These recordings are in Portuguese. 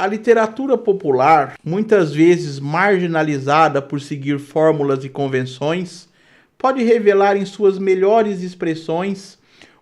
A literatura popular, muitas vezes marginalizada por seguir fórmulas e convenções, pode revelar em suas melhores expressões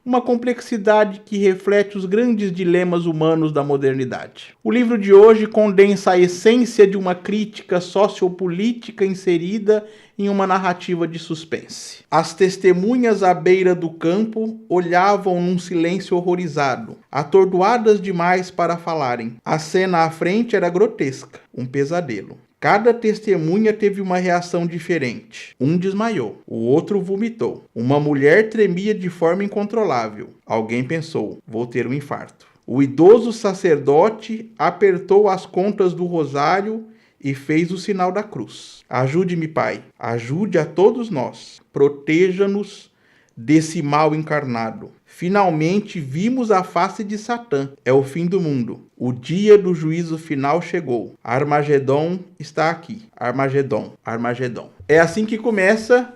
uma complexidade que reflete os grandes dilemas humanos da modernidade. O livro de hoje condensa a essência de uma crítica sociopolítica inserida em uma narrativa de suspense. As testemunhas à beira do campo olhavam num silêncio horrorizado, atordoadas demais para falarem. A cena à frente era grotesca, um pesadelo. Cada testemunha teve uma reação diferente. Um desmaiou, o outro vomitou. Uma mulher tremia de forma incontrolável. Alguém pensou, vou ter um infarto. O idoso sacerdote apertou as contas do rosário e fez o sinal da cruz. Ajude-me, Pai. Ajude a todos nós. Proteja-nos desse mal encarnado. Finalmente vimos a face de Satã. É o fim do mundo. O dia do juízo final chegou. Armagedon está aqui. Armagedon, Armagedon. É assim que começa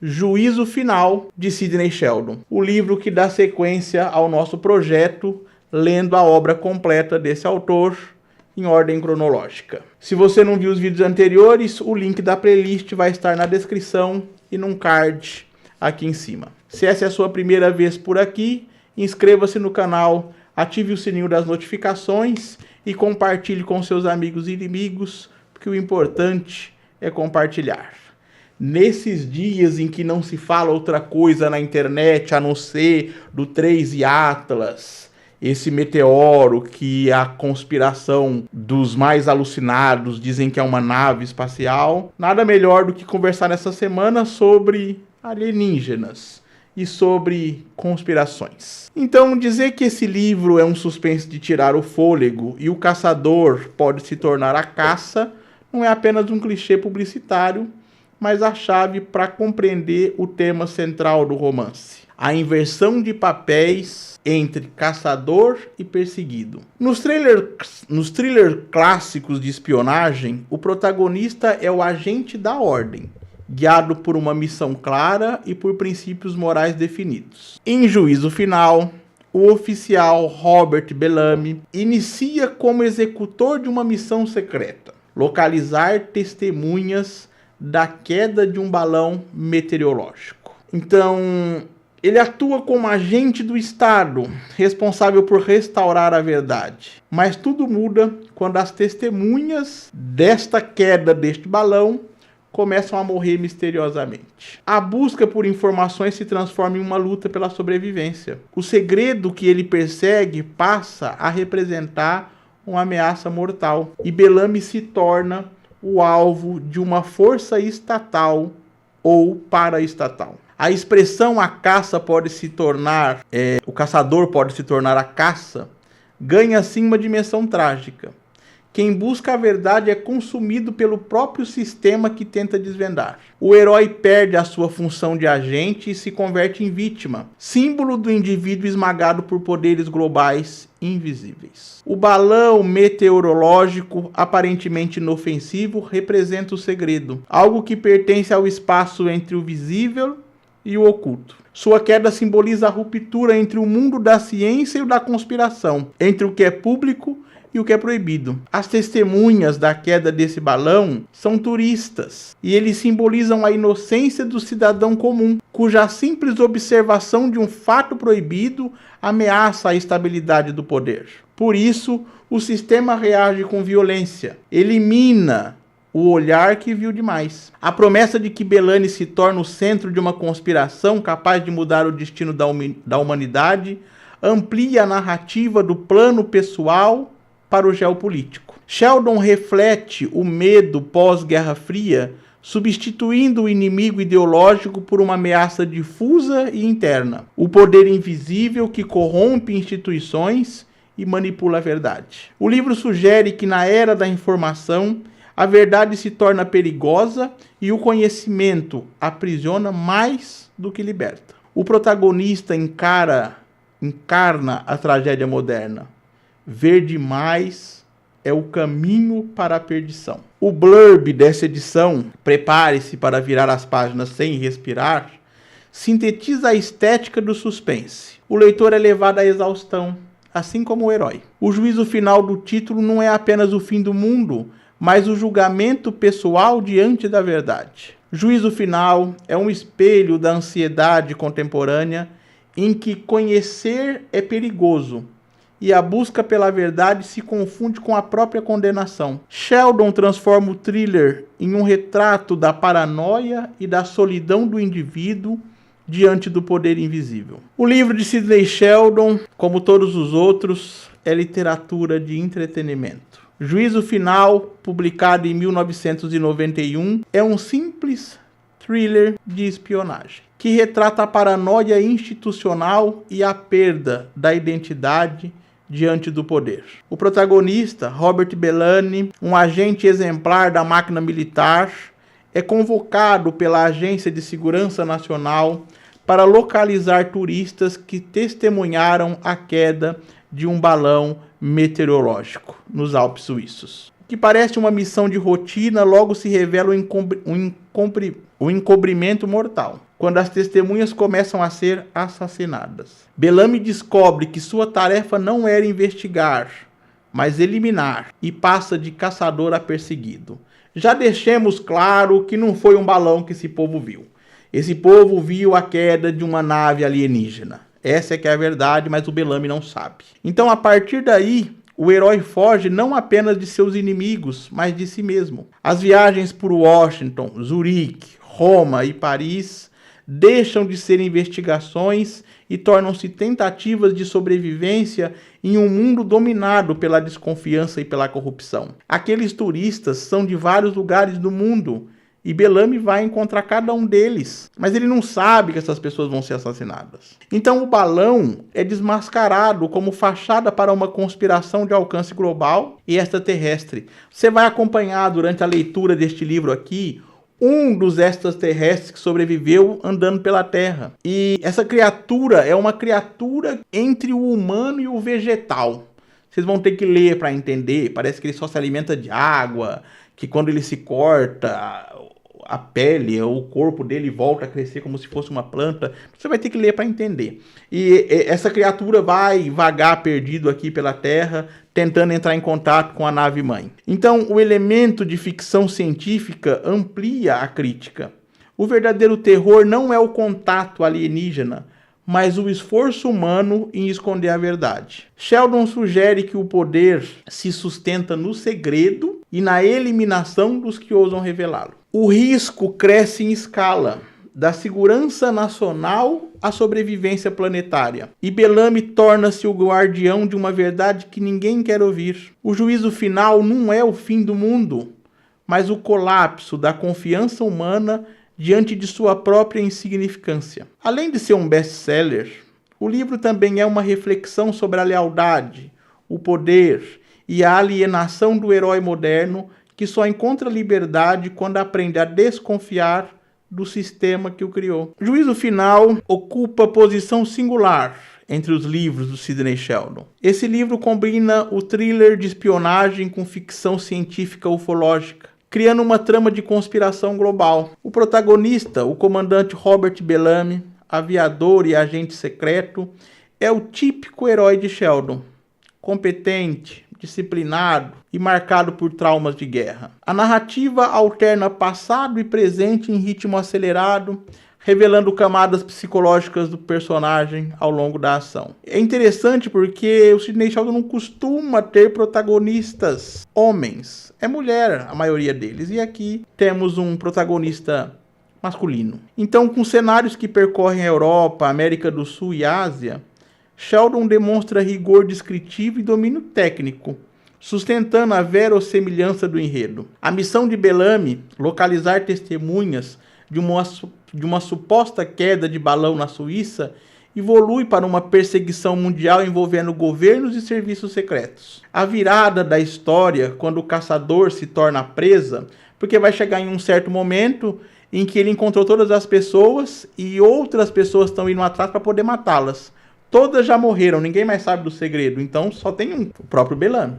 Juízo Final, de Sidney Sheldon. O livro que dá sequência ao nosso projeto, lendo a obra completa desse autor em ordem cronológica. Se você não viu os vídeos anteriores, o link da playlist vai estar na descrição e num card aqui em cima. Se essa é a sua primeira vez por aqui, inscreva-se no canal, ative o sininho das notificações e compartilhe com seus amigos e inimigos, porque o importante é compartilhar. Nesses dias em que não se fala outra coisa na internet a não ser do 3 e Atlas, esse meteoro que a conspiração dos mais alucinados dizem que é uma nave espacial, nada melhor do que conversar nessa semana sobre alienígenas e sobre conspirações. Então, dizer que esse livro é um suspense de tirar o fôlego e o caçador pode se tornar a caça não é apenas um clichê publicitário, mas a chave para compreender o tema central do romance: a inversão de papéis entre caçador e perseguido. Nos thrillers clássicos de espionagem, o protagonista é o agente da ordem, guiado por uma missão clara e por princípios morais definidos. Em Juízo Final, o oficial Robert Bellamy inicia como executor de uma missão secreta: localizar testemunhas da queda de um balão meteorológico. Então, ele atua como agente do Estado, responsável por restaurar a verdade. Mas tudo muda quando as testemunhas desta queda deste balão começam a morrer misteriosamente. A busca por informações se transforma em uma luta pela sobrevivência. O segredo que ele persegue passa a representar uma ameaça mortal, e Bellamy se torna o alvo de uma força estatal ou paraestatal. A expressão a caça pode se tornar, o caçador pode se tornar a caça, ganha assim uma dimensão trágica. Quem busca a verdade é consumido pelo próprio sistema que tenta desvendar. O herói perde a sua função de agente e se converte em vítima, símbolo do indivíduo esmagado por poderes globais invisíveis. O balão meteorológico, aparentemente inofensivo, representa o segredo, algo que pertence ao espaço entre o visível e o oculto. Sua queda simboliza a ruptura entre o mundo da ciência e o da conspiração, entre o que é público e o que é proibido. As testemunhas da queda desse balão são turistas, e eles simbolizam a inocência do cidadão comum, cuja simples observação de um fato proibido ameaça a estabilidade do poder. Por isso, o sistema reage com violência, elimina o olhar que viu demais. A promessa de que Bellamy se torna o centro de uma conspiração capaz de mudar o destino da humanidade amplia a narrativa do plano pessoal para o geopolítico. Sheldon reflete o medo pós-Guerra Fria, substituindo o inimigo ideológico por uma ameaça difusa e interna. O poder invisível que corrompe instituições e manipula a verdade. O livro sugere que na era da informação, a verdade se torna perigosa e o conhecimento aprisiona mais do que liberta. O protagonista encarna a tragédia moderna. Ver demais é o caminho para a perdição. O blurb dessa edição, prepare-se para virar as páginas sem respirar, sintetiza a estética do suspense. O leitor é levado à exaustão, assim como o herói. O juízo final do título não é apenas o fim do mundo, mas o julgamento pessoal diante da verdade. Juízo final é um espelho da ansiedade contemporânea em que conhecer é perigoso e a busca pela verdade se confunde com a própria condenação. Sheldon transforma o thriller em um retrato da paranoia e da solidão do indivíduo diante do poder invisível. O livro de Sidney Sheldon, como todos os outros, é literatura de entretenimento. Juízo Final, publicado em 1991, é um simples thriller de espionagem que retrata a paranoia institucional e a perda da identidade diante do poder. O protagonista, Robert Bellamy, um agente exemplar da máquina militar, é convocado pela Agência de Segurança Nacional para localizar turistas que testemunharam a queda de um balão meteorológico nos Alpes suíços. O que parece uma missão de rotina, logo se revela um encobrimento mortal, quando as testemunhas começam a ser assassinadas. Bellamy descobre que sua tarefa não era investigar, mas eliminar, e passa de caçador a perseguido. Já deixemos claro que não foi um balão que esse povo viu. Esse povo viu a queda de uma nave alienígena. Essa é que é a verdade, mas o Bellamy não sabe. Então, a partir daí, o herói foge não apenas de seus inimigos, mas de si mesmo. As viagens por Washington, Zurique, Roma e Paris deixam de ser investigações e tornam-se tentativas de sobrevivência em um mundo dominado pela desconfiança e pela corrupção. Aqueles turistas são de vários lugares do mundo e Bellamy vai encontrar cada um deles, mas ele não sabe que essas pessoas vão ser assassinadas. Então o balão é desmascarado como fachada para uma conspiração de alcance global e extraterrestre. Você vai acompanhar durante a leitura deste livro aqui um dos extraterrestres que sobreviveu andando pela Terra. E essa criatura é uma criatura entre o humano e o vegetal. Vocês vão ter que ler para entender. Parece que ele só se alimenta de água, que quando ele se corta, a pele, o corpo dele volta a crescer como se fosse uma planta. Você vai ter que ler para entender. E essa criatura vai vagar perdido aqui pela Terra, tentando entrar em contato com a nave-mãe. Então, o elemento de ficção científica amplia a crítica. O verdadeiro terror não é o contato alienígena, mas o esforço humano em esconder a verdade. Sheldon sugere que o poder se sustenta no segredo e na eliminação dos que ousam revelá-lo. O risco cresce em escala, da segurança nacional à sobrevivência planetária. E Bellamy torna-se o guardião de uma verdade que ninguém quer ouvir. O juízo final não é o fim do mundo, mas o colapso da confiança humana diante de sua própria insignificância. Além de ser um best-seller, o livro também é uma reflexão sobre a lealdade, o poder e a alienação do herói moderno que só encontra liberdade quando aprende a desconfiar do sistema que o criou. Juízo Final ocupa posição singular entre os livros do Sidney Sheldon. Esse livro combina o thriller de espionagem com ficção científica ufológica, criando uma trama de conspiração global. O protagonista, o comandante Robert Bellamy, aviador e agente secreto, é o típico herói de Sheldon, competente, disciplinado e marcado por traumas de guerra. A narrativa alterna passado e presente em ritmo acelerado, revelando camadas psicológicas do personagem ao longo da ação. É interessante porque o Sidney Sheldon não costuma ter protagonistas homens. É mulher a maioria deles. E aqui temos um protagonista masculino. Então, com cenários que percorrem a Europa, América do Sul e Ásia, Sheldon demonstra rigor descritivo e domínio técnico, sustentando a verossimilhança do enredo. A missão de Bellamy, localizar testemunhas de uma suposta queda de balão na Suíça, evolui para uma perseguição mundial envolvendo governos e serviços secretos. A virada da história, quando o caçador se torna presa, porque vai chegar em um certo momento em que ele encontrou todas as pessoas e outras pessoas estão indo atrás para poder matá-las. Todas já morreram, ninguém mais sabe do segredo, então só tem um, o próprio Bellamy.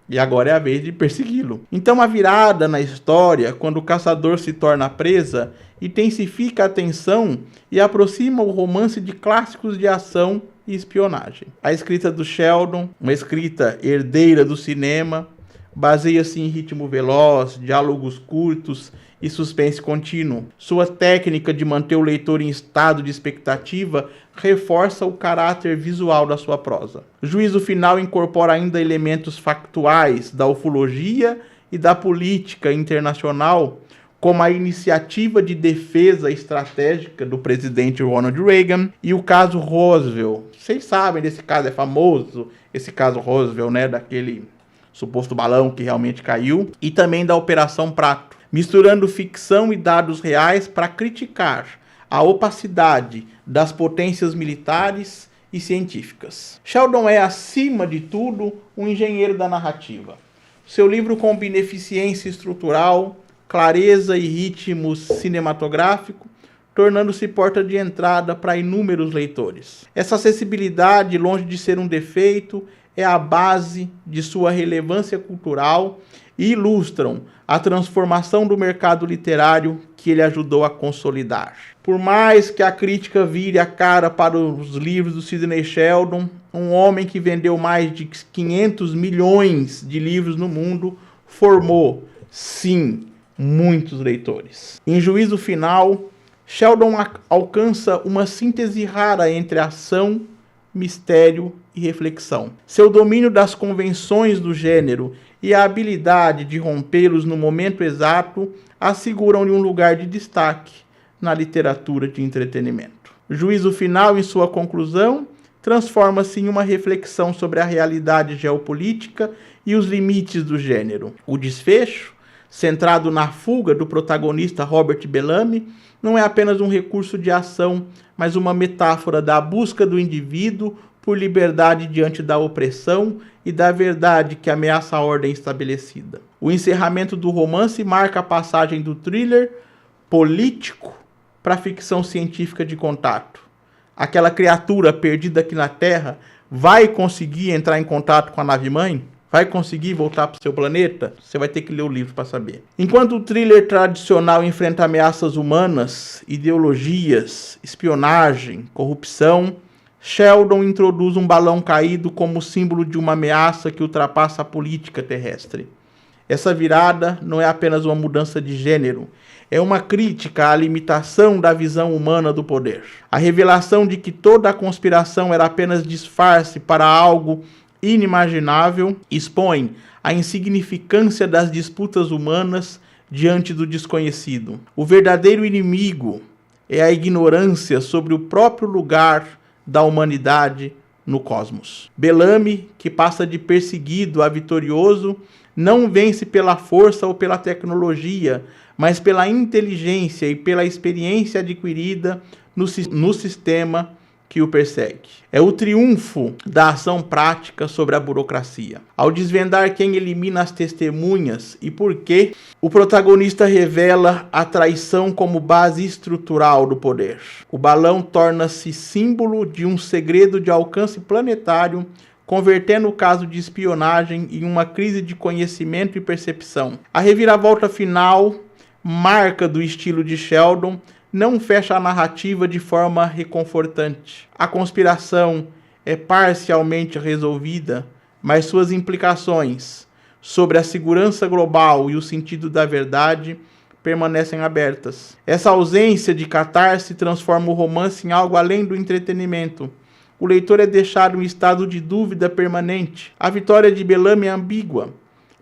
E agora é a vez de persegui-lo. Então a virada na história, quando o caçador se torna presa, intensifica a tensão e aproxima o romance de clássicos de ação e espionagem. A escrita do Sheldon, uma escrita herdeira do cinema, baseia-se em ritmo veloz, diálogos curtos e suspense contínuo. Sua técnica de manter o leitor em estado de expectativa reforça o caráter visual da sua prosa. O Juízo Final incorpora ainda elementos factuais da ufologia e da política internacional, como a iniciativa de defesa estratégica do presidente Ronald Reagan e o caso Roswell. Vocês sabem desse caso, é famoso, esse caso Roswell, né, daquele suposto balão que realmente caiu, e também da Operação Prato, misturando ficção e dados reais para criticar a opacidade das potências militares e científicas. Sheldon é, acima de tudo, um engenheiro da narrativa. Seu livro combina eficiência estrutural, clareza e ritmo cinematográfico, tornando-se porta de entrada para inúmeros leitores. Essa acessibilidade, longe de ser um defeito, é a base de sua relevância cultural e ilustram a transformação do mercado literário que ele ajudou a consolidar. Por mais que a crítica vire a cara para os livros do Sidney Sheldon, um homem que vendeu mais de 500 milhões de livros no mundo, formou, sim, muitos leitores. Em Juízo Final, Sheldon alcança uma síntese rara entre ação, mistério e reflexão. Seu domínio das convenções do gênero e a habilidade de rompê-los no momento exato asseguram-lhe um lugar de destaque na literatura de entretenimento. Juízo Final, em sua conclusão, transforma-se em uma reflexão sobre a realidade geopolítica e os limites do gênero. O desfecho, centrado na fuga do protagonista Robert Bellamy, não é apenas um recurso de ação, mas uma metáfora da busca do indivíduo por liberdade diante da opressão e da verdade que ameaça a ordem estabelecida. O encerramento do romance marca a passagem do thriller político para a ficção científica de contato. Aquela criatura perdida aqui na Terra vai conseguir entrar em contato com a nave-mãe? Vai conseguir voltar para o seu planeta? Você vai ter que ler o livro para saber. Enquanto o thriller tradicional enfrenta ameaças humanas, ideologias, espionagem, corrupção, Sheldon introduz um balão caído como símbolo de uma ameaça que ultrapassa a política terrestre. Essa virada não é apenas uma mudança de gênero, é uma crítica à limitação da visão humana do poder. A revelação de que toda a conspiração era apenas disfarce para algo inimaginável expõe a insignificância das disputas humanas diante do desconhecido. O verdadeiro inimigo é a ignorância sobre o próprio lugar da humanidade no cosmos. Bellamy, que passa de perseguido a vitorioso, não vence pela força ou pela tecnologia, mas pela inteligência e pela experiência adquirida no sistema que o persegue. É o triunfo da ação prática sobre a burocracia. Ao desvendar quem elimina as testemunhas e por quê, o protagonista revela a traição como base estrutural do poder. O balão torna-se símbolo de um segredo de alcance planetário, convertendo o caso de espionagem em uma crise de conhecimento e percepção. A reviravolta final, marca do estilo de Sheldon, não fecha a narrativa de forma reconfortante. A conspiração é parcialmente resolvida, mas suas implicações sobre a segurança global e o sentido da verdade permanecem abertas. Essa ausência de catarse transforma o romance em algo além do entretenimento. O leitor é deixado em estado de dúvida permanente. A vitória de Bellamy é ambígua,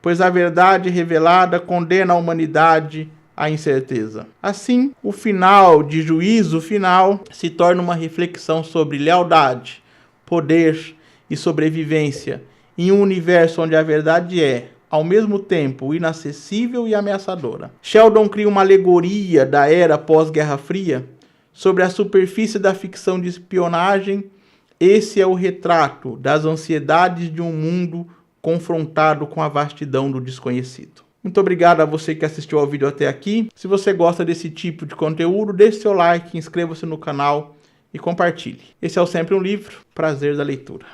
pois a verdade revelada condena a humanidade à incerteza. Assim, o final de Juízo Final se torna uma reflexão sobre lealdade, poder e sobrevivência em um universo onde a verdade é, ao mesmo tempo, inacessível e ameaçadora. Sheldon cria uma alegoria da era pós-Guerra Fria sobre a superfície da ficção de espionagem. Esse é o retrato das ansiedades de um mundo confrontado com a vastidão do desconhecido. Muito obrigado a você que assistiu ao vídeo até aqui. Se você gosta desse tipo de conteúdo, deixe seu like, inscreva-se no canal e compartilhe. Esse é o Sempre um Livro. Prazer da leitura.